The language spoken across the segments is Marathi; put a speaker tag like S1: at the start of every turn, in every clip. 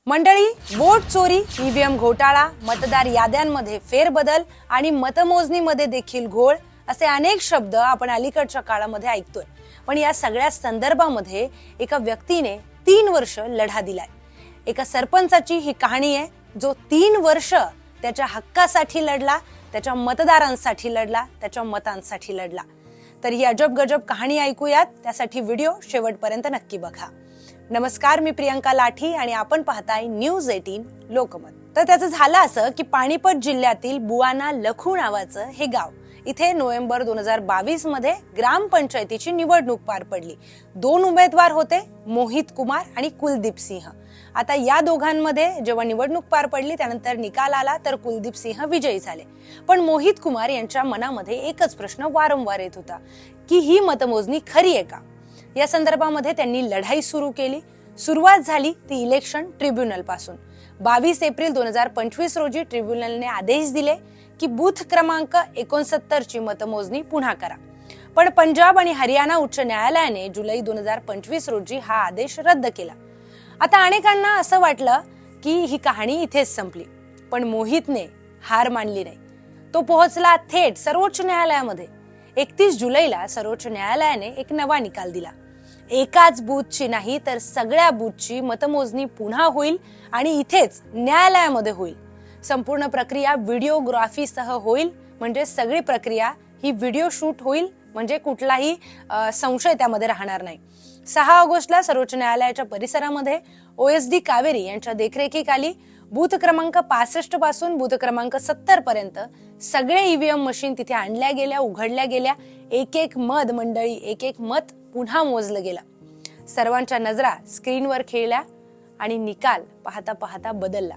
S1: मंडळी, वोट चोरी, ईव्हीएम घोटाळा, मतदार याद्यांमध्ये फेरबदल आणि मतमोजणीमध्ये देखील घोळ असे अनेक शब्द आपण अलीकडच्या काळामध्ये ऐकतोय. पण या सगळ्या संदर्भामध्ये एका व्यक्तीने 3 वर्ष लढा दिलाय. एका सरपंचाची ही कहाणी आहे, जो 3 वर्ष त्याच्या हक्कासाठी लढला, त्याच्या मतदारांसाठी लढला, त्याच्या मतांसाठी लढला. तर ही अजब गजब कहाणी ऐकूयात. त्यासाठी व्हिडिओ शेवटपर्यंत नक्की बघा. नमस्कार, मी प्रियंका लाठी आणि आपण पाहताय न्यूज 18 लोकमत. तर त्याचं झालं असं की पाणीपत जिल्ह्यातील बुवाना लखू नावाचं हे गाव, इथे नोव्हेंबर 2022 मध्ये ग्रामपंचायतीची निवडणूक पार पडली. 2 उमेदवार होते, मोहित कुमार आणि कुलदीप सिंह. आता या दोघांमध्ये जेव्हा निवडणूक पार पडली त्यानंतर निकाल आला तर कुलदीप सिंह विजयी झाले. पण मोहित कुमार यांच्या मनामध्ये एकच प्रश्न वारंवार येत होता की ही मतमोजणी खरी आहे का. या संदर्भामध्ये त्यांनी लढाई सुरू केली. सुरुवात झाली ती इलेक्शन ट्रिब्युनल पासून. 22 एप्रिल 2025 रोजी ट्रिब्युनलने आदेश दिले की बूथ क्रमांक 69 ची मतमोजणी पुन्हा करा. पण पंजाब आणि हरियाणा उच्च न्यायालयाने जुलै 2025 रोजी हा आदेश रद्द केला. आता अनेकांना असं वाटलं की ही कहाणी इथेच संपली, पण मोहितने हार मानली नाही. तो पोहोचला थेट सर्वोच्च न्यायालयामध्ये. 31 जुलैला सर्वोच्च न्यायालयाने एक नवा निकाल दिला. एकाच बूथची नाही तर सगळ्या बूथची मतमोजणी पुन्हा होईल आणि इथेच न्यायालयामध्ये होईल. संपूर्ण प्रक्रिया व्हिडिओग्राफीसह होईल, म्हणजे सगळी प्रक्रिया ही व्हिडिओ शूट होईल, म्हणजे कुठलाही संशय त्यामध्ये राहणार नाही. 6 ऑगस्टला सर्वोच्च न्यायालयाच्या परिसरामध्ये OSD कावेरी यांच्या देखरेखीखाली बूथ क्रमांक 65 पासून बूथ क्रमांक 70 पर्यंत सगळे ईव्हीएम मशीन तिथे आणल्या गेल्या, उघडल्या गेल्या. एक एक मंडळी, एक एक मत पुन्हा मोजलं गेला. सर्वांच्या नजरा स्क्रीनवर खेळल्या आणि निकाल पाहता पाहता बदलला.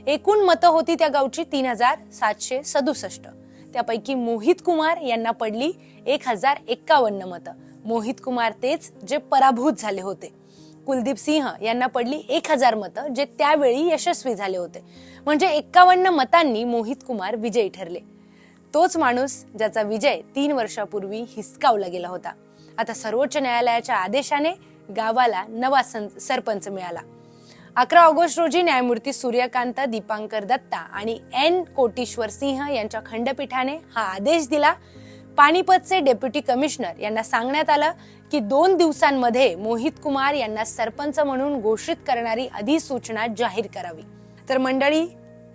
S1: एकूण मतं होती त्या गावची 3767. त्यापैकी मोहित कुमार यांना पडली 1051 मतं. मोहित कुमार तेच जे पराभूत झाले होते. कुलदीप सिंह यांना पडली 1000 मतं, जे त्यावेळी यशस्वी झाले होते. म्हणजे 51 मतांनी मोहित कुमार विजयी ठरले. तोच माणूस ज्याचा विजय 3 वर्षापूर्वी हिसकावला गेला होता. आता सर्वोच्च न्यायालयाच्या आदेशाने गावाला नवा सरपंच मिळाला. 11 ऑगस्ट रोजी न्यायमूर्ती सूर्यकांत दीपांकर दत्ता आणि N कोटेश्वर सिंह यांच्या खंडपीठाने हा आदेश दिला. पाणीपतचे डेप्युटी कमिशनर यांना सांगण्यात आलं की 2 दिवसांमध्ये मोहित कुमार यांना सरपंच म्हणून घोषित करणारी अधिसूचना जाहीर करावी. तर मंडळी,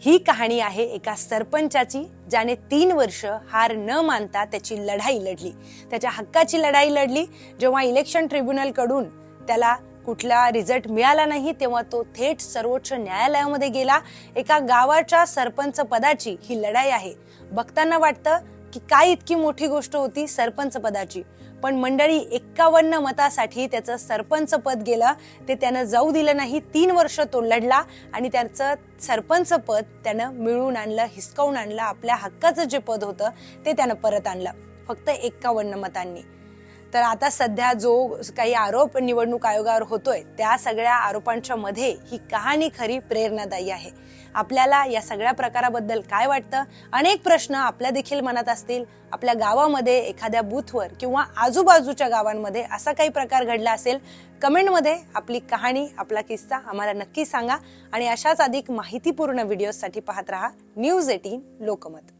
S1: ही कहाणी आहे एका सरपंचाची, ज्याने 3 वर्ष हार न मानता त्याची लढाई लढली, त्याच्या हक्काची लढाई लढली. जेव्हा इलेक्शन ट्रिब्युनल कडून त्याला कुठला रिझल्ट मिळाला नाही तेव्हा तो थेट सर्वोच्च न्यायालयामध्ये गेला. एका गावाच्या सरपंच पदाची ही लढाई आहे. बघताना वाटतं की काय इतकी मोठी गोष्ट होती सरपंच पदाची, पण मंडळी 51 मतासाठी त्याचं सरपंच पद गेलं. ते त्यानं जाऊ दिलं नाही. 3 वर्ष तो लढला आणि त्याचं सरपंच पद त्यानं मिळवून आणलं, हिसकावून आणलं. आपल्या हक्काचं जे पद होतं ते त्यानं परत आणलं, फक्त 51 मतांनी. तर आता सध्या जो काही आरोप निवडणूक आयोगावर होतोय त्या सगळ्या आरोपांच्या मध्ये ही कहाणी खरी प्रेरणादायी आहे. आपल्याला या सगळ्या प्रकाराबद्दल काय वाटतं? अनेक प्रश्न आपल्या देखील मनात असतील. आपल्या गावामध्ये एखाद्या बूथवर किंवा आजूबाजूच्या गावांमध्ये असा काही प्रकार घडला असेल, कमेंटमध्ये आपली कहाणी, आपला किस्सा आम्हाला नक्की सांगा. आणि अशाच अधिक माहितीपूर्ण व्हिडिओसाठी पाहत रहा न्यूज 18 लोकमत.